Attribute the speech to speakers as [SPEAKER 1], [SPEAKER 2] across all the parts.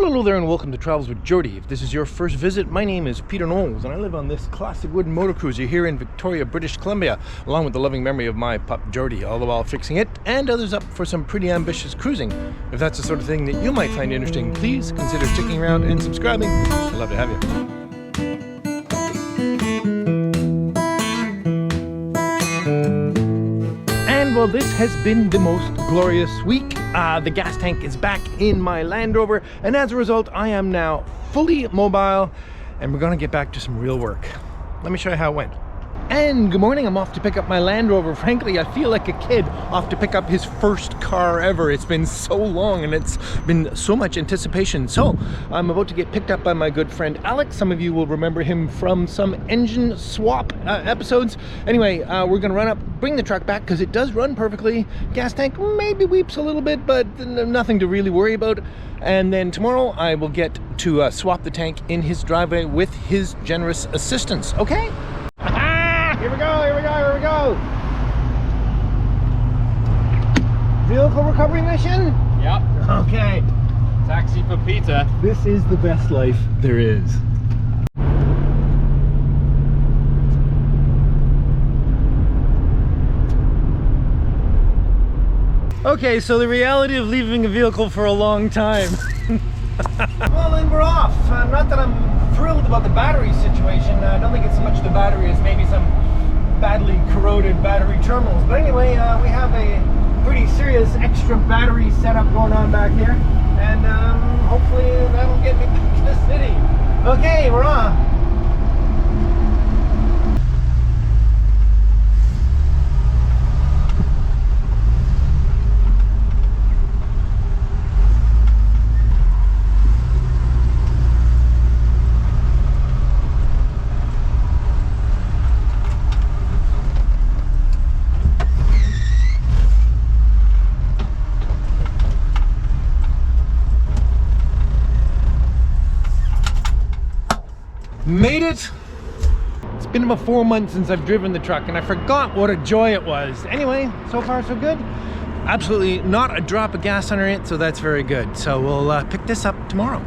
[SPEAKER 1] Well, hello there and welcome to Travels with Geordie. If this is your first visit, my name is Peter Knowles and I live on this classic wooden motor cruiser here in Victoria, British Columbia, along with the loving memory of my pup Geordie, all the while fixing it and others up for some pretty ambitious cruising. If that's the sort of thing that you might find interesting, please consider sticking around and subscribing. I'd love to have you. Well, this has been the most glorious week. The gas tank is back in my Land Rover, and as a result, I am now fully mobile, and we're gonna get back to some real work. Let me show you how it went. And good morning, I'm off to pick up my Land Rover. Frankly, I feel like a kid off to pick up his first car ever. It's been so long and it's been so much anticipation. So I'm about to get picked up by my good friend Alex. Some of you will remember him from some engine swap episodes. Anyway, we're gonna run up, bring the truck back because it does run perfectly. Gas tank maybe weeps a little bit, but nothing to really worry about. And then tomorrow I will get to swap the tank in his driveway with his generous assistance. Okay? Here we go, here we go, here we go. Vehicle recovery mission?
[SPEAKER 2] Yep.
[SPEAKER 1] Okay.
[SPEAKER 2] Taxi for Peter.
[SPEAKER 1] This is the best life there is. Okay, so the reality of leaving a vehicle for a long time. Well, then we're off. Not that I'm thrilled about the battery situation. I don't think it's so much the battery as maybe some badly corroded battery terminals. But anyway, we have a pretty serious extra battery setup going on back here. And hopefully that'll get me back to the city. Okay, we're on. Made it! It's been about 4 months since I've driven the truck and I forgot what a joy it was. Anyway, so far so good. Absolutely not a drop of gas under it, so that's very good. So we'll pick this up tomorrow.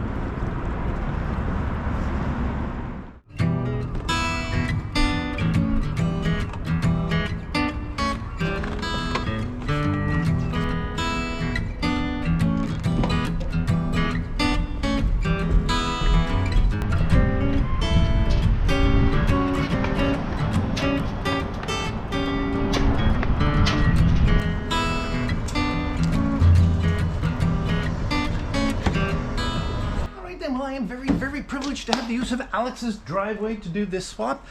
[SPEAKER 1] Very privileged to have the use of Alex's driveway to do this swap.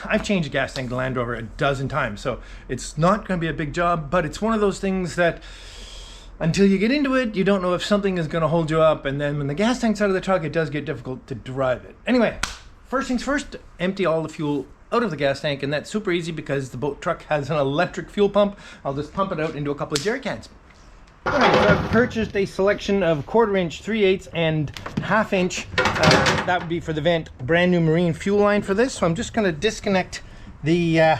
[SPEAKER 1] I've changed the gas tank to Land Rover a dozen times, so it's not going to be a big job, but it's one of those things that until you get into it, you don't know if something is going to hold you up, and then when the gas tank's out of the truck, it does get difficult to drive it. Anyway, first things first, empty all the fuel out of the gas tank, and that's super easy because the boat truck has an electric fuel pump. I'll just pump it out into a couple of jerry cans. Alright, so I've purchased a selection of 1/4 inch, 3/8 and 1/2 inch. That would be for the vent, brand new marine fuel line for this. So I'm just going to disconnect the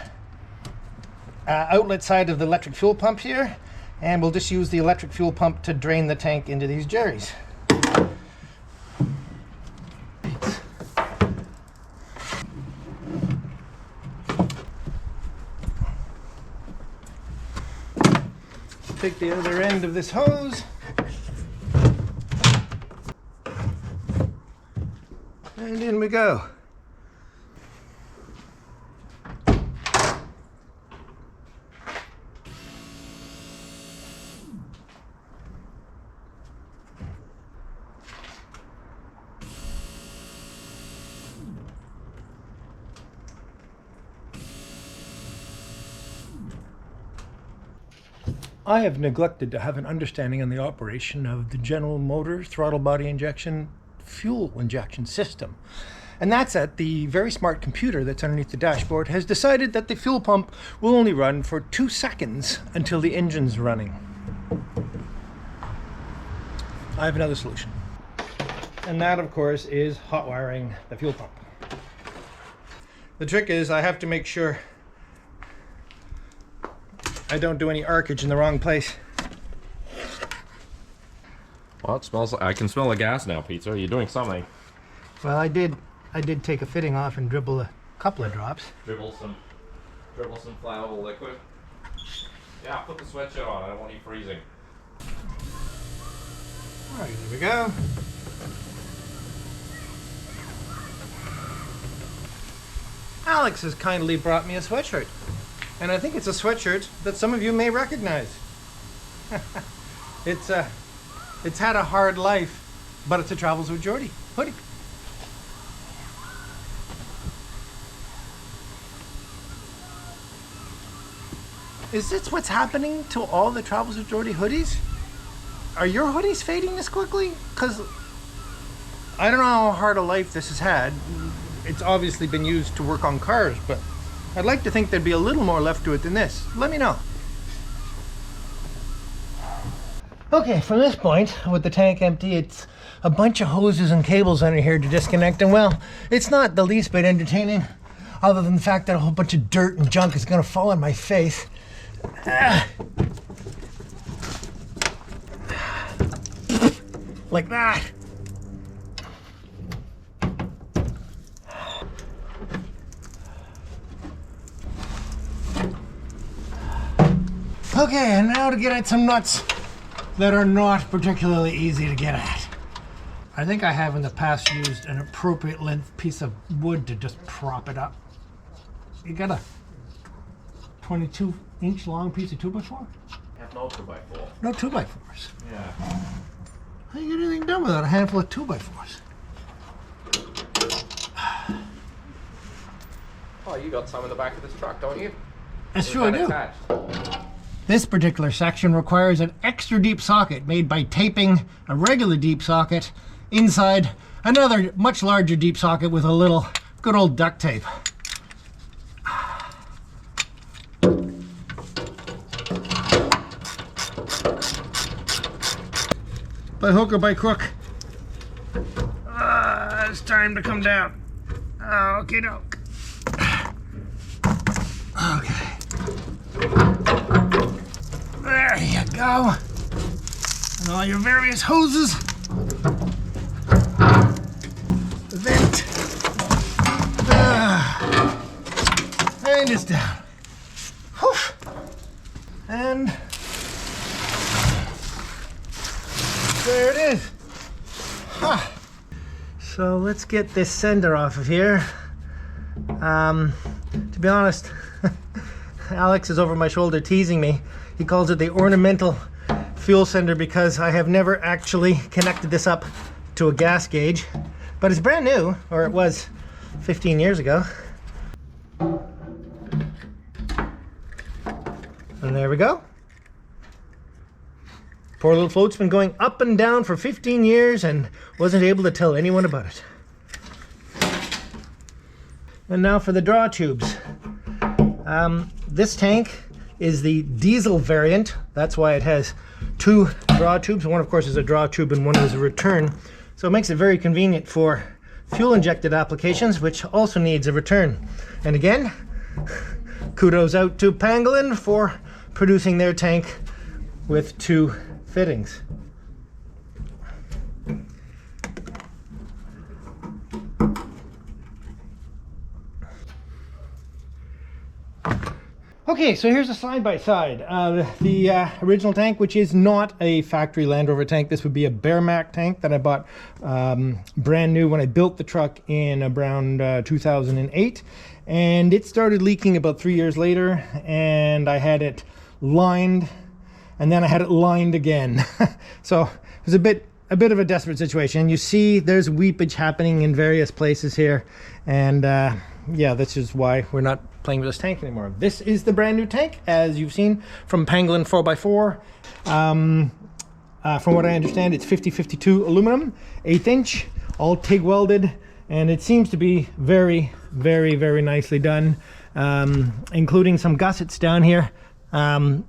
[SPEAKER 1] outlet side of the electric fuel pump here, and we'll just use the electric fuel pump to drain the tank into these jerrys. Take the other end of this hose and in we go. I have neglected to have an understanding on the operation of the General Motor throttle body injection fuel injection system. And that's that the very smart computer that's underneath the dashboard has decided that the fuel pump will only run for 2 seconds until the engine's running. I have another solution. And that, of course, is hot wiring the fuel pump. The trick is I have to make sure I don't do any arcage in the wrong place.
[SPEAKER 2] Well, it smells like, I can smell the gas now, Peter. You're doing something.
[SPEAKER 1] Well, I did take a fitting off and dribble a couple of drops.
[SPEAKER 2] Dribble some flammable liquid. Yeah, put the sweatshirt on. I don't want you freezing.
[SPEAKER 1] All right, there we go. Alex has kindly brought me a sweatshirt. And I think it's a sweatshirt that some of you may recognize. It's had a hard life, but it's a Travels with Geordie hoodie. Is this what's happening to all the Travels with Geordie hoodies? Are your hoodies fading this quickly? Because I don't know how hard a life this has had. It's obviously been used to work on cars, but I'd like to think there'd be a little more left to it than this. Let me know. Okay, from this point, with the tank empty, it's a bunch of hoses and cables under here to disconnect, and well, it's not the least bit entertaining, other than the fact that a whole bunch of dirt and junk is gonna fall on my face. Like that. Okay, and now to get at some nuts that are not particularly easy to get at. I think I have in the past used an appropriate length piece of wood to just prop it up. You got a 22-inch long piece of 2x4?
[SPEAKER 2] I have no 2x4.
[SPEAKER 1] No 2x4s.
[SPEAKER 2] Yeah.
[SPEAKER 1] How do you get anything done without a handful of 2x4s?
[SPEAKER 2] Oh, you got some in the back of this truck, don't you?
[SPEAKER 1] That's true, I do.
[SPEAKER 2] Attached?
[SPEAKER 1] This particular section requires an extra deep socket made by taping a regular deep socket inside another much larger deep socket with a little good old duct tape. By hook or by crook. It's time to come down. Okay, doke. Okay. There you go. And all your various hoses. Vent. And it's down. Whew. And there it is. Huh. So let's get this sender off of here. To be honest, Alex is over my shoulder teasing me. He calls it the ornamental fuel sender because I have never actually connected this up to a gas gauge, but it's brand new, or it was 15 years ago. And there we go. Poor little float's been going up and down for 15 years and wasn't able to tell anyone about it. And now for the draw tubes. This tank is the diesel variant. That's why it has two draw tubes. One, of course, is a draw tube and one is a return. So it makes it very convenient for fuel injected applications, which also needs a return. And again, kudos out to Pangolin for producing their tank with two fittings. Okay, so here's a side-by-side. The original tank, which is not a factory Land Rover tank. This would be a Bearmac tank that I bought brand new when I built the truck in around 2008. And it started leaking about 3 years later, and I had it lined, and then I had it lined again. So it was a bit of a desperate situation. You see there's weepage happening in various places here, and yeah, this is why we're not playing with this tank anymore. This is the brand new tank, as you've seen from Pangolin 4x4. From what I understand, it's 50-52 aluminum, 1/8 inch, all TIG welded, and it seems to be very, very, very nicely done, including some gussets down here,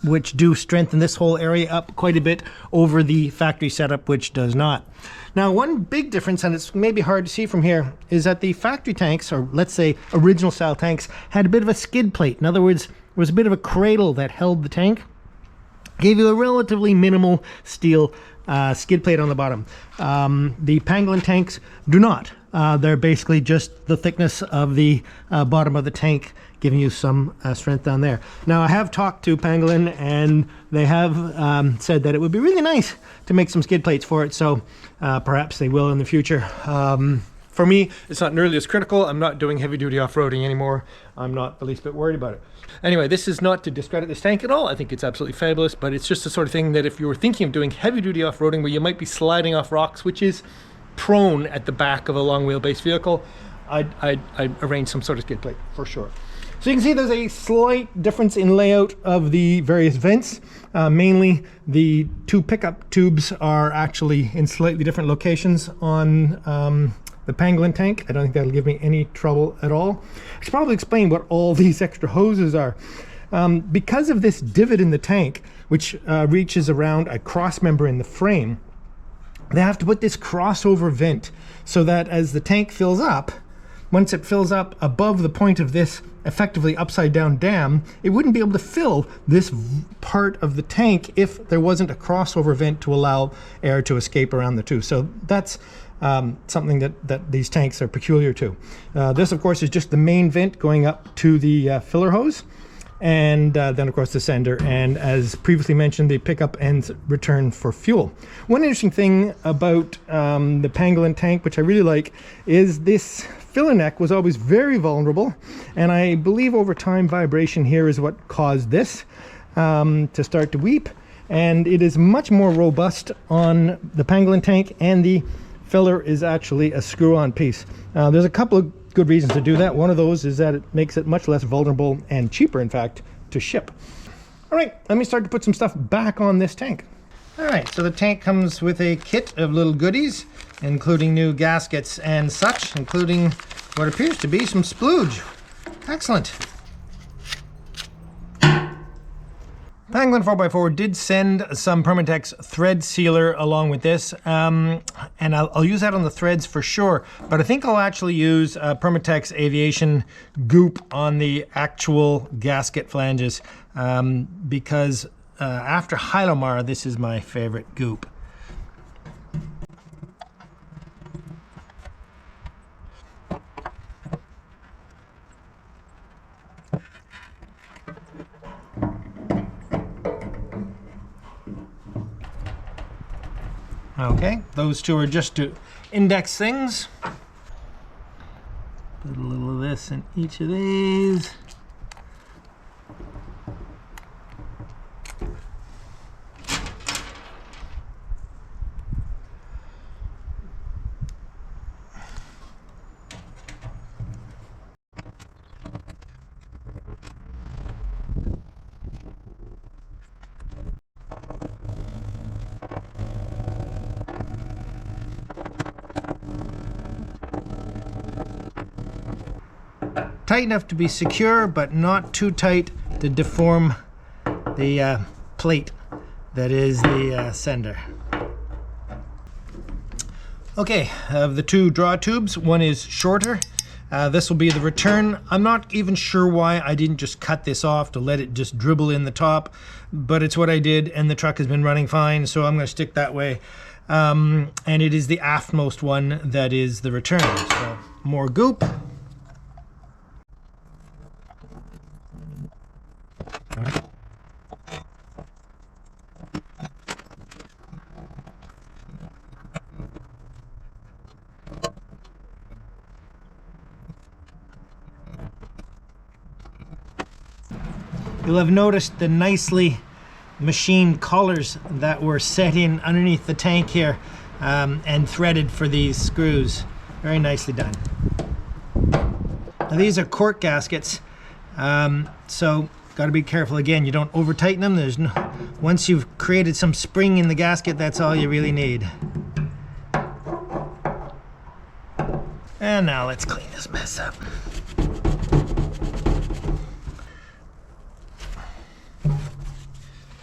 [SPEAKER 1] which do strengthen this whole area up quite a bit over the factory setup, which does not. Now, one big difference, and it's maybe hard to see from here, is that the factory tanks, or let's say original style tanks, had a bit of a skid plate. In other words, there was a bit of a cradle that held the tank. gave you a relatively minimal steel skid plate on the bottom. The Pangolin tanks do not. They're basically just the thickness of the bottom of the tank, giving you some strength down there. Now, I have talked to Pangolin, and they have said that it would be really nice to make some skid plates for it, so perhaps they will in the future. For me, it's not nearly as critical. I'm not doing heavy duty off-roading anymore. I'm not the least bit worried about it. Anyway, this is not to discredit this tank at all. I think it's absolutely fabulous, but it's just the sort of thing that if you were thinking of doing heavy duty off-roading where you might be sliding off rocks, which is prone at the back of a long wheelbase vehicle, I'd arrange some sort of skid plate for sure. So you can see there's a slight difference in layout of the various vents. Mainly the two pickup tubes are actually in slightly different locations on the Pangolin tank. I don't think that'll give me any trouble at all. I should probably explain what all these extra hoses are. Because of this divot in the tank, which reaches around a cross member in the frame, they have to put this crossover vent so that as the tank fills up, once it fills up above the point of this effectively upside down dam, it wouldn't be able to fill this part of the tank if there wasn't a crossover vent to allow air to escape around the two. So that's something that these tanks are peculiar to. This, of course, is just the main vent going up to the filler hose, and then, of course, the sender, and as previously mentioned, the pickup and return for fuel. One interesting thing about the Pangolin tank, which I really like, is this filler neck was always very vulnerable, and I believe over time vibration here is what caused this to start to weep, and it is much more robust on the Pangolin tank, and the filler is actually a screw-on piece. There's a couple of good reasons to do that. One of those is that it makes it much less vulnerable and cheaper, in fact, to ship. All right, let me start to put some stuff back on this tank. All right, so the tank comes with a kit of little goodies, including new gaskets and such, including what appears to be some splooge. Excellent. Pangolin 4x4 did send some Permatex thread sealer along with this, and I'll use that on the threads for sure, but I think I'll actually use Permatex Aviation goop on the actual gasket flanges, because after Hylomar, this is my favorite goop. Okay, those two are just to index things. Put a little of this in each of these. Tight enough to be secure, but not too tight to deform the plate that is the sender. Okay, of the two draw tubes, one is shorter. This will be the return. I'm not even sure why I didn't just cut this off to let it just dribble in the top, but it's what I did, and the truck has been running fine, so I'm going to stick that way. And it is the aftmost one that is the return. So more goop. You'll have noticed the nicely machined collars that were set in underneath the tank here and threaded for these screws. Very nicely done. Now these are cork gaskets, so got to be careful again. You don't over tighten them. There's no, once you've created some spring in the gasket, that's all you really need. And now let's clean this mess up.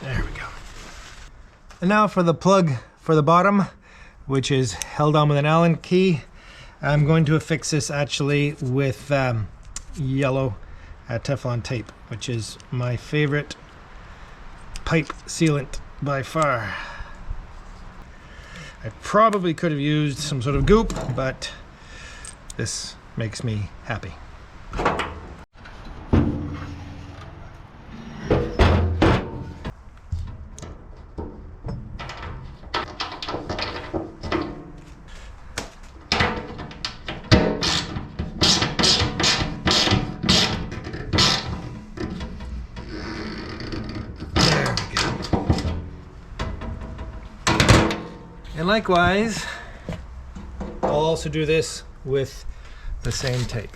[SPEAKER 1] There we go. And now for the plug for the bottom, which is held on with an Allen key. I'm going to affix this actually with yellow Teflon tape, which is my favorite best pipe sealant by far. I probably could have used some sort of goop, but this makes me happy. And likewise, I'll also do this with the same tape.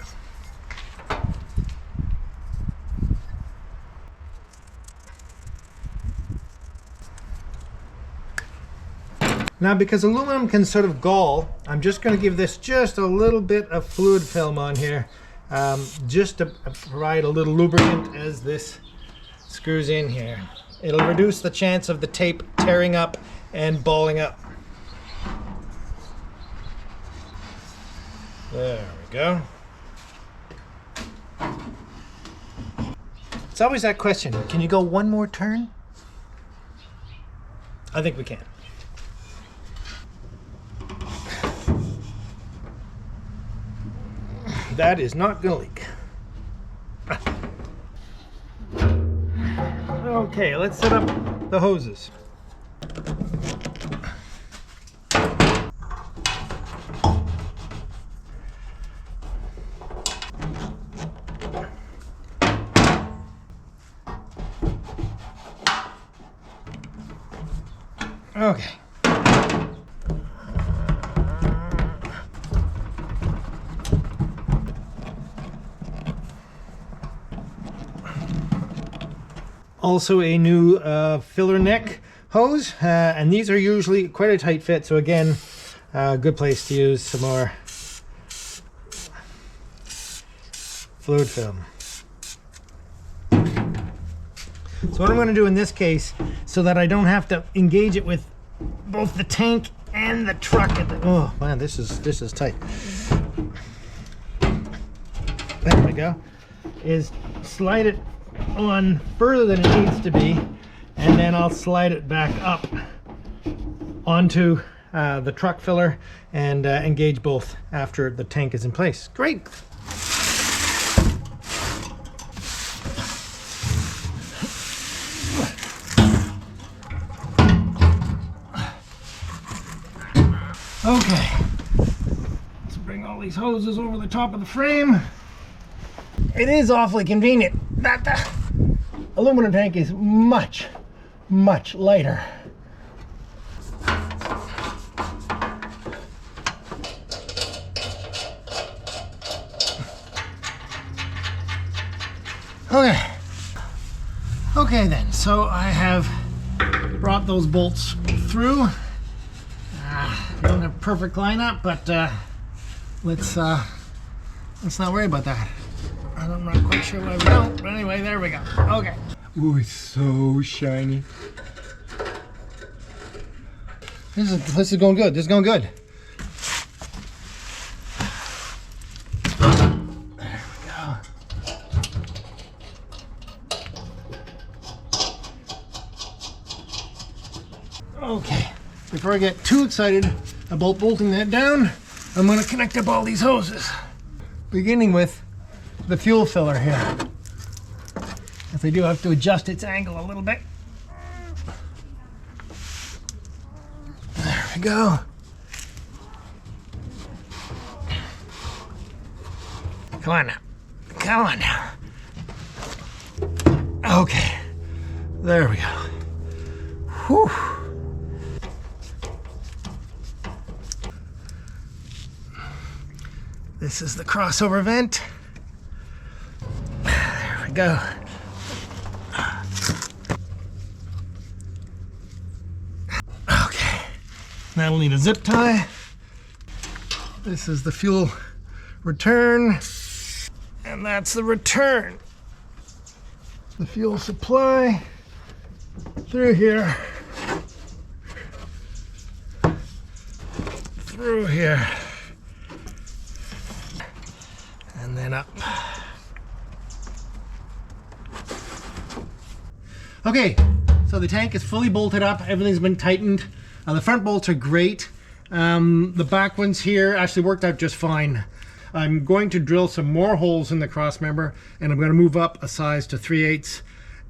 [SPEAKER 1] Now, because aluminum can sort of gall, I'm just going to give this just a little bit of fluid film on here, just to provide a little lubricant as this screws in here. It'll reduce the chance of the tape tearing up and balling up. There we go. It's always that question, can you go one more turn? I think we can. That is not gonna leak. Okay, let's set up the hoses. Okay. Also a new filler neck hose, and these are usually quite a tight fit, so again, good place to use some more fluid film. So what I'm going to do in this case, so that I don't have to engage it with both the tank and the truck. Oh man, this is tight. There we go. Is slide it on further than it needs to be, and then I'll slide it back up onto the truck filler and engage both after the tank is in place. Great. Okay, let's bring all these hoses over the top of the frame. It is awfully convenient that the aluminum tank is much, much lighter. Okay. Okay then, so I have brought those bolts through. Don't have perfect lineup, but let's not worry about that. I'm not quite sure why we don't, but anyway, there we go. Okay.
[SPEAKER 3] Ooh, it's so shiny.
[SPEAKER 1] This is going good. This is going good. There we go. Okay. Before I get too excited about bolting that down, I'm going to connect up all these hoses. Beginning with the fuel filler here. As I do have to adjust its angle a little bit. There we go. Come on now. Come on now. Okay. There we go. Whew. This is the crossover vent. There we go. Okay. That'll need a zip tie. This is the fuel return. And that's the return. The fuel supply through here. Through here. And then up. Okay, So the tank is fully bolted up. Everything's been tightened. The front bolts are great. The back ones here actually worked out just fine. I'm going to drill some more holes in the cross member, and I'm going to move up a size to 3/8,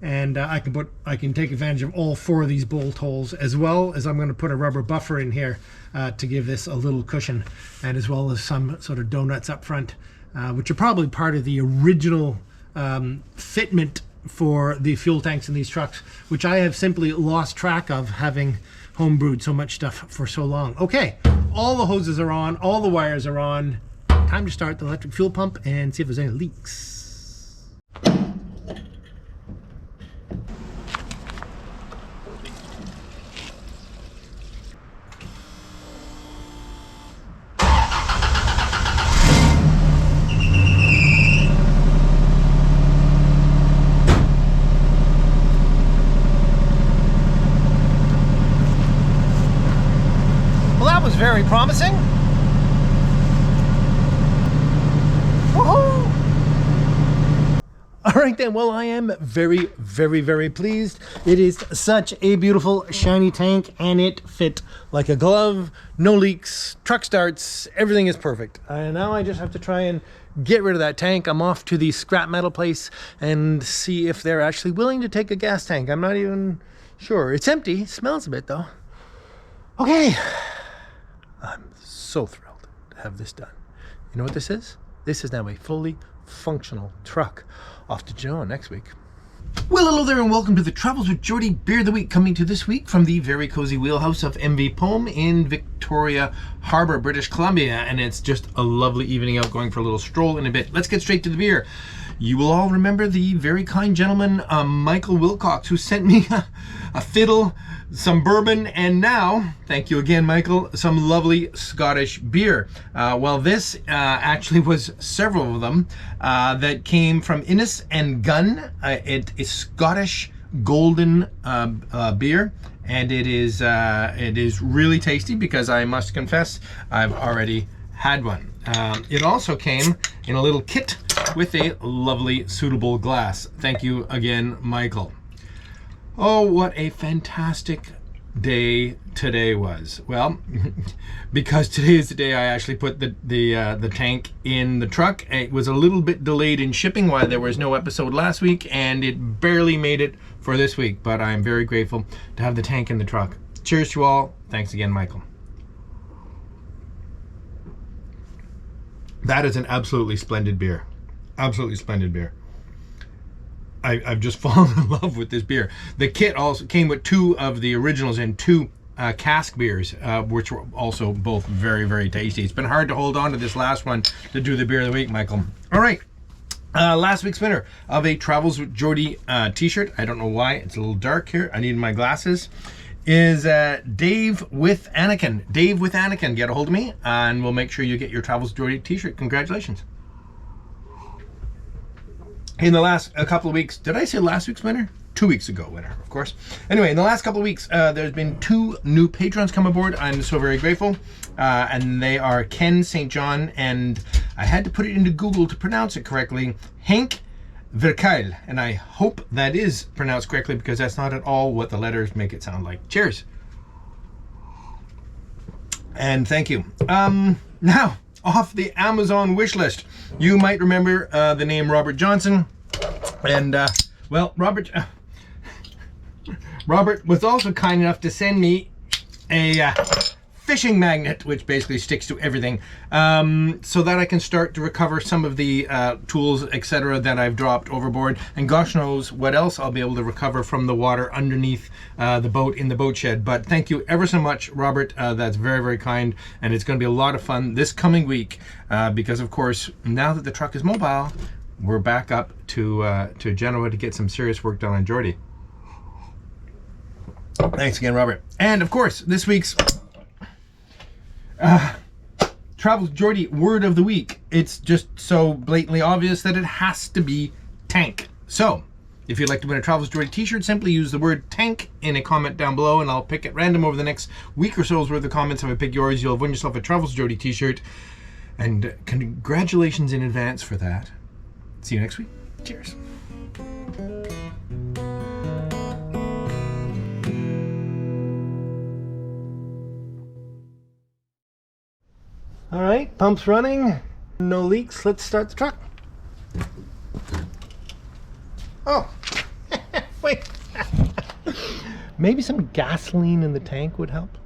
[SPEAKER 1] and I can take advantage of all 4 of these bolt holes, as well as I'm going to put a rubber buffer in here to give this a little cushion, and as well as some sort of donuts up front, which are probably part of the original fitment for the fuel tanks in these trucks, which I have simply lost track of, having homebrewed so much stuff for so long. Okay, all the hoses are on, all the wires are on. Time to start the electric fuel pump and see if there's any leaks. Well, that was very promising. Woohoo! All right then, well, I am very, very, very pleased. It is such a beautiful, shiny tank, and it fit like a glove. No leaks, truck starts, everything is perfect. Now I just have to try and get rid of that tank. I'm off to the scrap metal place and see if they're actually willing to take a gas tank. I'm not even sure. It's empty, it smells a bit though. Okay, I'm so thrilled to have this done. You know what this is? This is now a fully functional truck. Off to Genoa next week. Well, hello there and welcome to the Travels with Geordie Beer of the Week, coming to this week from the very cozy wheelhouse of MV Poem in Victoria Harbour, British Columbia. And it's just a lovely evening out, going for a little stroll in a bit. Let's get straight to the beer. You will all remember the very kind gentleman, Michael Wilcox, who sent me a fiddle, some bourbon, and now, thank you again, Michael, some lovely Scottish beer. Well, this actually was several of them that came from Innis and Gunn. It is Scottish golden beer, and it is really tasty, because I must confess I've already had one. It also came in a little kit with a lovely suitable glass. Thank you again, Michael. Oh, what a fantastic day today was. Well, because today is the day I actually put the tank in the truck. It was a little bit delayed in shipping while there was no episode last week, and it barely made it for this week, but I'm very grateful to have the tank in the truck. Cheers to you all. Thanks again, Michael. That is an absolutely splendid beer. Absolutely splendid beer. I've just fallen in love with this beer. The kit also came with 2 of the originals and 2 cask beers, which were also both very, very tasty. It's been hard to hold on to this last one to do the beer of the week, Michael. All right. Last week's winner of a Travels with Geordie t-shirt. I don't know why. It's a little dark here. I need my glasses. Is Dave with Anakin. Dave with Anakin, get a hold of me and we'll make sure you get your Travels with Geordie t-shirt. Congratulations. In the last couple of weeks, did I say last week's winner? 2 weeks ago winner, of course. Anyway, in the last couple of weeks, there's been 2 new patrons come aboard. I'm so very grateful. And they are Ken St. John, and I had to put it into Google to pronounce it correctly, Henk Verkeil. And I hope that is pronounced correctly, because that's not at all what the letters make it sound like. Cheers. And thank you. Now, off the Amazon wish list. You might remember the name Robert Johnson, and well, Robert was also kind enough to send me a fishing magnet, which basically sticks to everything, so that I can start to recover some of the tools, etc., that I've dropped overboard. And gosh knows what else I'll be able to recover from the water underneath the boat in the boat shed. But thank you ever so much, Robert. That's very, very kind, and it's going to be a lot of fun this coming week, because of course, now that the truck is mobile, we're back up to Genoa to get some serious work done on Geordie. Thanks again, Robert. And of course, this week's Travels Geordie word of the week. It's just so blatantly obvious that it has to be tank. So if you'd like to win a Travels Geordie t-shirt, simply use the word tank in a comment down below, and I'll pick at random over the next week or so's worth of comments. If I pick yours, you'll have won yourself a Travels Geordie t-shirt, and congratulations in advance for that. See you next week. Cheers. All right, pump's running. No leaks. Let's start the truck. Oh, wait. Maybe some gasoline in the tank would help.